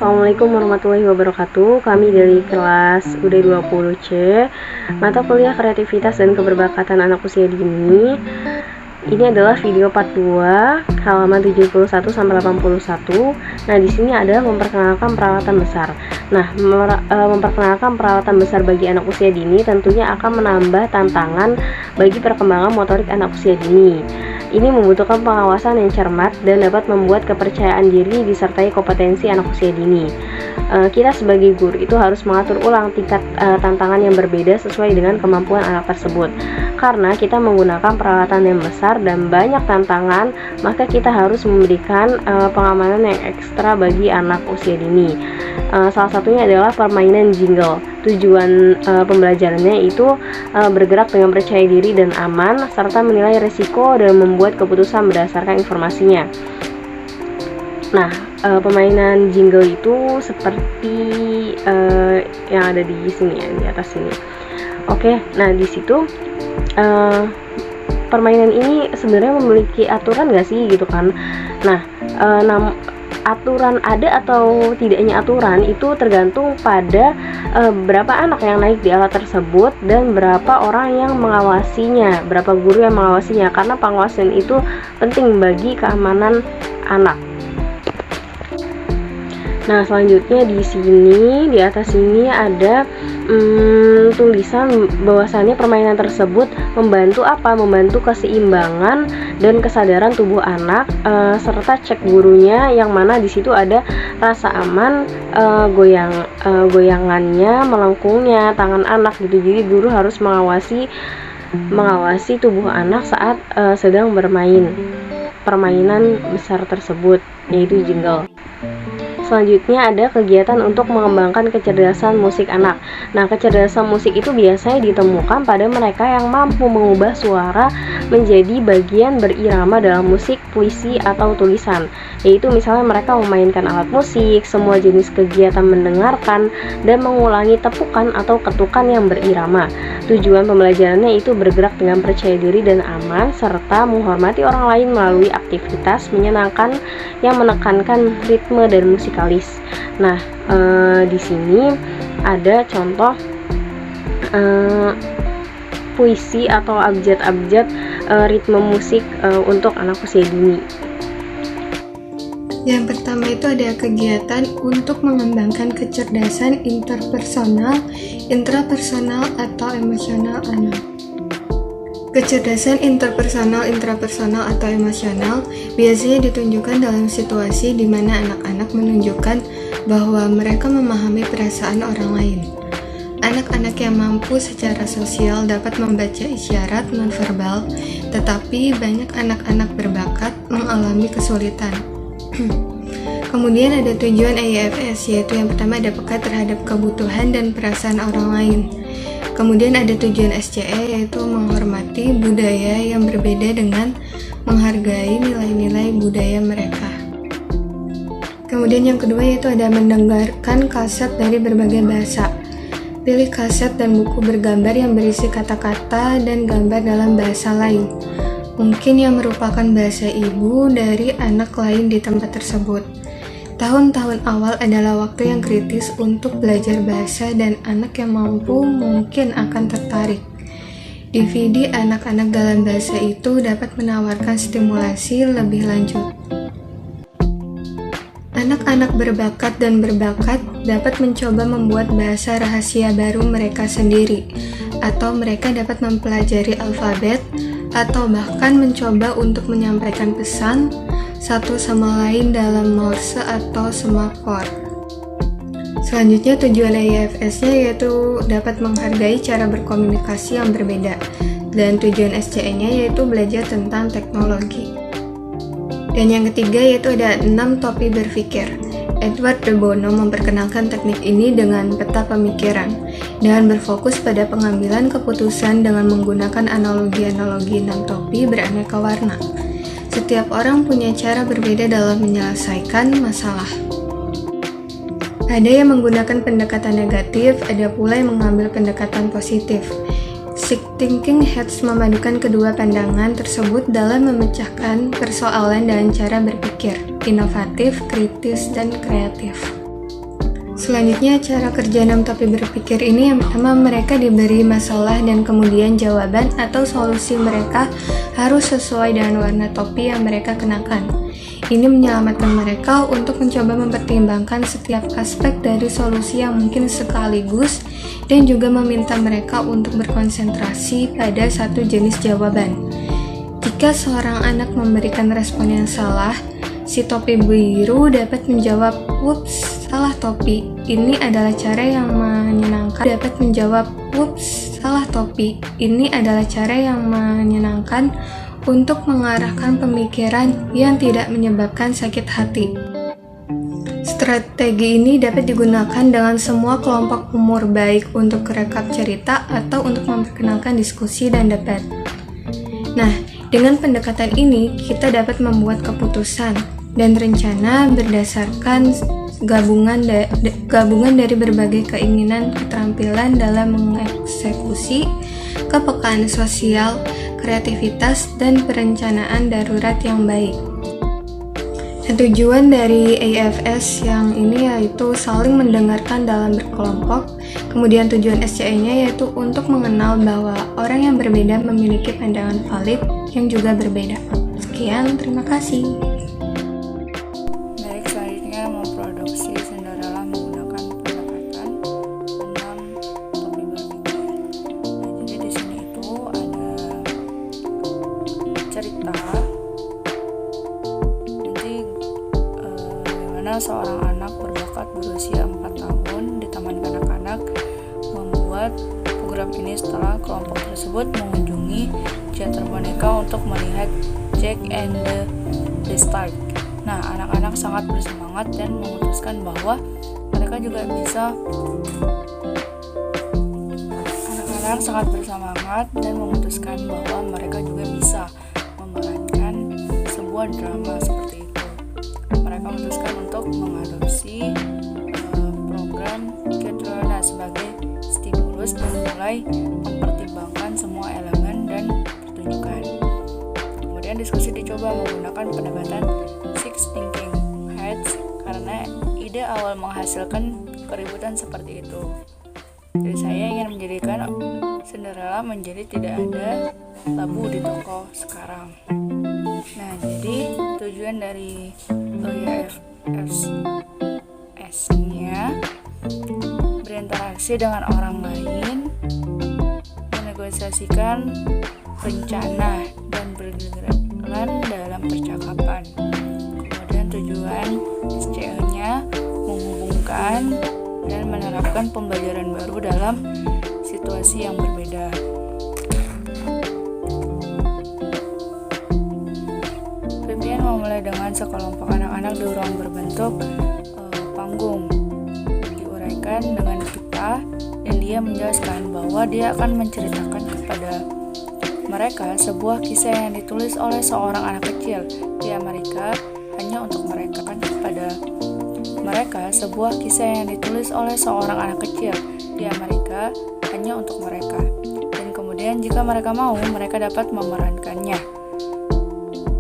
Assalamualaikum warahmatullahi wabarakatuh. Kami dari kelas UD20C, mata kuliah kreativitas dan keberbakatan anak usia dini. Ini adalah video part 2, halaman 71 sampai 81. Nah, di sini ada memperkenalkan peralatan besar. Nah, memperkenalkan peralatan besar bagi anak usia dini tentunya akan menambah tantangan bagi perkembangan motorik anak usia dini. Ini membutuhkan pengawasan yang cermat dan dapat membuat kepercayaan diri disertai kompetensi anak usia dini. Kita sebagai guru itu harus mengatur ulang tingkat tantangan yang berbeda sesuai dengan kemampuan anak tersebut. Karena kita menggunakan peralatan yang besar dan banyak tantangan, maka kita harus memberikan pengamanan yang ekstra bagi anak usia dini. Salah satunya adalah permainan jingle. Tujuan pembelajarannya itu bergerak dengan percaya diri dan aman, serta menilai risiko dan membuat keputusan berdasarkan informasinya. Nah, permainan jingle itu seperti yang ada di sini ya, di atas sini. Oke, nah di situ permainan ini sebenarnya memiliki aturan nggak sih gitu kan? Nah, aturan ada atau tidaknya aturan itu tergantung pada berapa anak yang naik di alat tersebut dan berapa orang yang mengawasinya, berapa guru yang mengawasinya, karena pengawasan itu penting bagi keamanan anak. Nah, selanjutnya di sini, di atas sini ada tulisan bahwasannya permainan tersebut membantu apa? Membantu keseimbangan dan kesadaran tubuh anak, serta cek gurunya, yang mana di situ ada rasa aman, goyangannya, melengkungnya tangan anak gitu. Jadi guru harus mengawasi tubuh anak saat sedang bermain permainan besar tersebut, yaitu jingle. Selanjutnya ada kegiatan untuk mengembangkan kecerdasan musik anak. Nah, kecerdasan musik itu biasanya ditemukan pada mereka yang mampu mengubah suara menjadi bagian berirama dalam musik, puisi, atau tulisan. Yaitu misalnya mereka memainkan alat musik, semua jenis kegiatan mendengarkan, dan mengulangi tepukan atau ketukan yang berirama. Tujuan pembelajarannya itu bergerak dengan percaya diri dan aman, serta menghormati orang lain melalui aktivitas menyenangkan yang menekankan ritme dan musikal. Nah, di sini ada contoh puisi atau abjad-abjad ritme musik untuk anak usia dini. Yang pertama itu ada kegiatan untuk mengembangkan kecerdasan interpersonal, intrapersonal, atau emosional anak. Kecerdasan interpersonal, intrapersonal, atau emosional biasanya ditunjukkan dalam situasi di mana anak-anak menunjukkan bahwa mereka memahami perasaan orang lain. Anak-anak yang mampu secara sosial dapat membaca isyarat nonverbal, tetapi banyak anak-anak berbakat mengalami kesulitan. Kemudian ada tujuan AIFS, yaitu yang pertama ada peka terhadap kebutuhan dan perasaan orang lain. Kemudian ada tujuan SCE, yaitu menghormati budaya yang berbeda dengan menghargai nilai-nilai budaya mereka. Kemudian yang kedua yaitu ada mendengarkan kaset dari berbagai bahasa. Pilih kaset dan buku bergambar yang berisi kata-kata dan gambar dalam bahasa lain, mungkin yang merupakan bahasa ibu dari anak lain di tempat tersebut. Tahun-tahun awal adalah waktu yang kritis untuk belajar bahasa dan anak yang mampu mungkin akan tertarik. DVD anak-anak dalam bahasa itu dapat menawarkan stimulasi lebih lanjut. Anak-anak berbakat dan berbakat dapat mencoba membuat bahasa rahasia baru mereka sendiri, atau mereka dapat mempelajari alfabet, atau bahkan mencoba untuk menyampaikan pesan satu sama lain dalam Morse atau semafor. Selanjutnya tujuan AIFS-nya yaitu dapat menghargai cara berkomunikasi yang berbeda, dan tujuan SCE-nya yaitu belajar tentang teknologi. Dan yang ketiga yaitu ada 6 topi berpikir. Edward de Bono memperkenalkan teknik ini dengan peta pemikiran, dengan berfokus pada pengambilan keputusan dengan menggunakan analogi-analogi 6 topi beraneka warna. Setiap orang punya cara berbeda dalam menyelesaikan masalah. Ada yang menggunakan pendekatan negatif, ada pula yang mengambil pendekatan positif. Sick thinking heads memadukan kedua pandangan tersebut dalam memecahkan persoalan dengan cara berpikir inovatif, kritis, dan kreatif. Selanjutnya, cara kerja 6 topi berpikir ini yang pertama, mereka diberi masalah dan kemudian jawaban atau solusi mereka harus sesuai dengan warna topi yang mereka kenakan. Ini menyelamatkan mereka untuk mencoba mempertimbangkan setiap aspek dari solusi yang mungkin sekaligus dan juga meminta mereka untuk berkonsentrasi pada satu jenis jawaban. Jika seorang anak memberikan respon yang salah, si topi biru dapat menjawab, "Ups, salah topi. Ini adalah cara yang menyenangkan." Dapat menjawab, "Ups, salah topi. Ini adalah cara yang menyenangkan untuk mengarahkan pemikiran yang tidak menyebabkan sakit hati." Strategi ini dapat digunakan dengan semua kelompok umur, baik untuk rekap cerita atau untuk memperkenalkan diskusi dan debat. Nah, dengan pendekatan ini, kita dapat membuat keputusan dan rencana berdasarkan gabungan dari berbagai keinginan, keterampilan dalam mengeksekusi, kepekaan sosial, kreativitas, dan perencanaan darurat yang baik. Dan tujuan dari AFS yang ini yaitu saling mendengarkan dalam berkelompok. Kemudian tujuan SCE-nya yaitu untuk mengenal bahwa orang yang berbeda memiliki pandangan valid yang juga berbeda. Sekian, terima kasih. Baik, selanjutnya memproduksi Cinderella menggunakan pendekatan 6 topi berpikir. Nah, jadi di sini itu ada cerita. Nanti bagaimana seorang anak berbakat berusia 4 tahun di Taman Kanak-kanak membuat program ini setelah kelompok tersebut mengunjungi teater boneka untuk melihat Jack and the Beanstalk. Nah, anak-anak sangat bersemangat dan memutuskan bahwa mereka juga bisa memerankan sebuah drama seperti itu. Mereka memutuskan untuk mengadopsi program Cinderella sebagai stimulus dan mulai mempertimbangkan semua elemen dan pertunjukan. Kemudian diskusi dicoba menggunakan pendekatan Six Thinking Hats karena ide awal menghasilkan keributan seperti itu. Jadi saya ingin menjadikan Cinderella menjadi tidak ada labu di toko sekarang. Nah, jadi tujuan dari AFS-nya berinteraksi dengan orang lain, menegosiasikan rencana dan bergerakan dalam percakapan. Kemudian tujuan SCE-nya menghubungkan dan menerapkan pembelajaran baru dalam situasi yang berbeda. Vivian memulai dengan sekelompok anak-anak di ruang berbentuk panggung. Diuraikan dengan kita dan dia menjelaskan bahwa dia akan menceritakan kepada mereka sebuah kisah yang ditulis oleh seorang anak kecil di Amerika hanya untuk mereka. Sebuah kisah yang ditulis oleh seorang anak kecil di Amerika hanya untuk mereka. Dan kemudian jika mereka mau, mereka dapat memerankannya.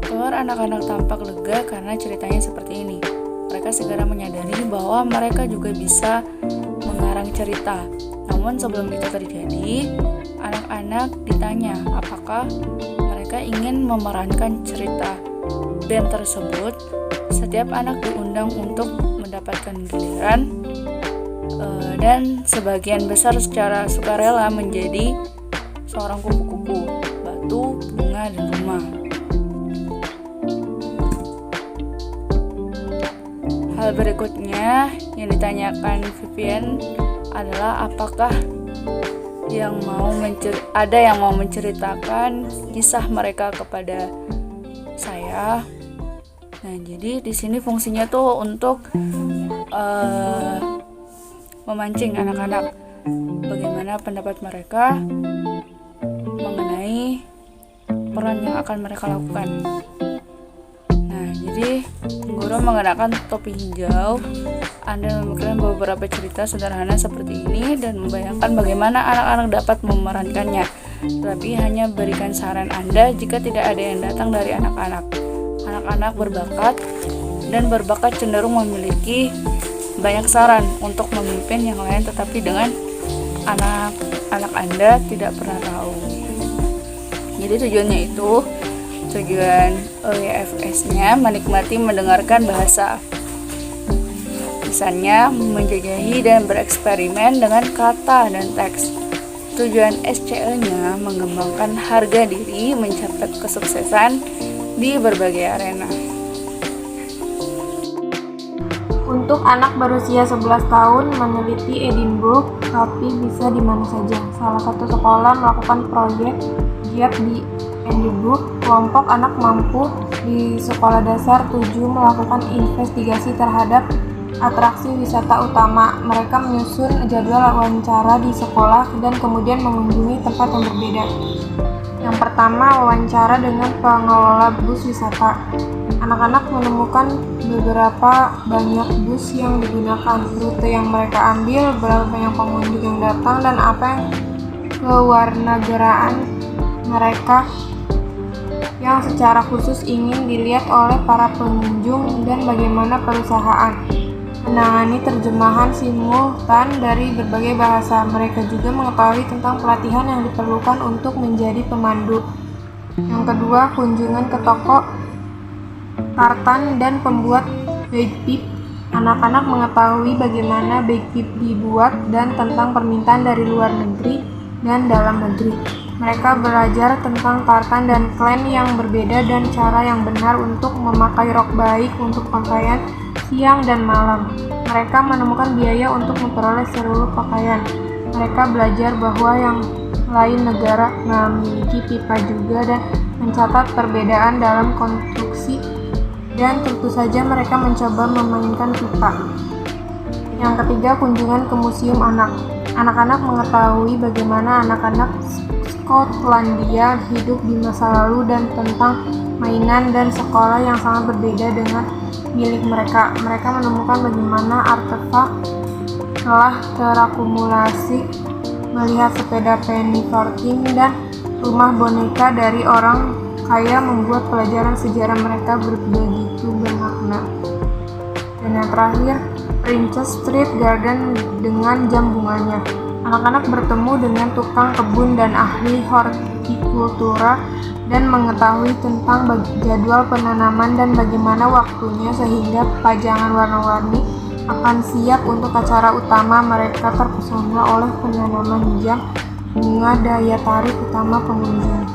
Keluar anak-anak tampak lega karena ceritanya seperti ini. Mereka segera menyadari bahwa mereka juga bisa mengarang cerita. Namun sebelum itu terjadi, anak-anak ditanya apakah mereka ingin memerankan cerita band tersebut. Setiap anak diundang untuk mendapatkan giliran dan sebagian besar secara sukarela menjadi seorang kupu-kupu, batu, bunga, dan rumah. Hal berikutnya yang ditanyakan Vivian adalah apakah ada yang mau menceritakan kisah mereka kepada saya. Nah, jadi di sini fungsinya tuh untuk memancing anak-anak bagaimana pendapat mereka mengenai peran yang akan mereka lakukan. Nah, jadi guru mengenakan topi hijau. Anda memikirkan beberapa cerita sederhana seperti ini dan membayangkan bagaimana anak-anak dapat memerankannya. Tetapi hanya berikan saran Anda jika tidak ada yang datang dari anak-anak. Anak-anak berbakat cenderung memiliki banyak saran untuk memimpin yang lain, tetapi dengan anak Anda tidak pernah tahu. Jadi tujuan OYFS-nya menikmati mendengarkan bahasa. Misalnya, menjajahi dan bereksperimen dengan kata dan teks. Tujuan SCE-nya mengembangkan harga diri, mencapai kesuksesan di berbagai arena. Untuk anak berusia 11 tahun meneliti Edinburgh, tapi bisa di mana saja. Salah satu sekolah melakukan proyek giat di Edinburgh. Kelompok anak mampu di sekolah dasar 7 melakukan investigasi terhadap atraksi wisata utama. Mereka menyusun jadwal wawancara di sekolah dan kemudian mengunjungi tempat yang berbeda. Yang pertama, wawancara dengan pengelola bus wisata. Anak-anak menemukan beberapa banyak bus yang digunakan, rute yang mereka ambil, berapa banyak pengunjung yang datang, dan apa yang kewarganegaraan mereka yang secara khusus ingin dilihat oleh para pengunjung, dan bagaimana perusahaan menangani terjemahan simultan dari berbagai bahasa. Mereka juga mengetahui tentang pelatihan yang diperlukan untuk menjadi pemandu. Yang kedua, kunjungan ke toko tartan dan pembuat bagpipe. Anak-anak mengetahui bagaimana bagpipe dibuat dan tentang permintaan dari luar negeri dan dalam negeri. Mereka belajar tentang tartan dan klen yang berbeda dan cara yang benar untuk memakai rok baik untuk pakaian siang dan malam. Mereka menemukan biaya untuk memperoleh seluruh pakaian. Mereka belajar bahwa yang lain negara memiliki pipa juga dan mencatat perbedaan dalam konstruksi, dan tentu saja mereka mencoba memainkan pipa. Yang ketiga, kunjungan ke museum anak. Anak-anak mengetahui bagaimana anak-anak Skotlandia hidup di masa lalu dan tentang mainan dan sekolah yang sangat berbeda dengan milik mereka. Mereka menemukan bagaimana artefak telah terakumulasi, melihat sepeda penny farthing dan rumah boneka dari orang kaya membuat pelajaran sejarah mereka begitu bermakna. Dan yang terakhir, Princess Street Garden dengan jam bunganya. Anak-anak bertemu dengan tukang kebun dan ahli hortikultura dan mengetahui tentang jadwal penanaman dan bagaimana waktunya sehingga pajangan warna-warni akan siap untuk acara utama. Mereka terpesona oleh penanaman jam bunga, daya tarik utama pengunjung.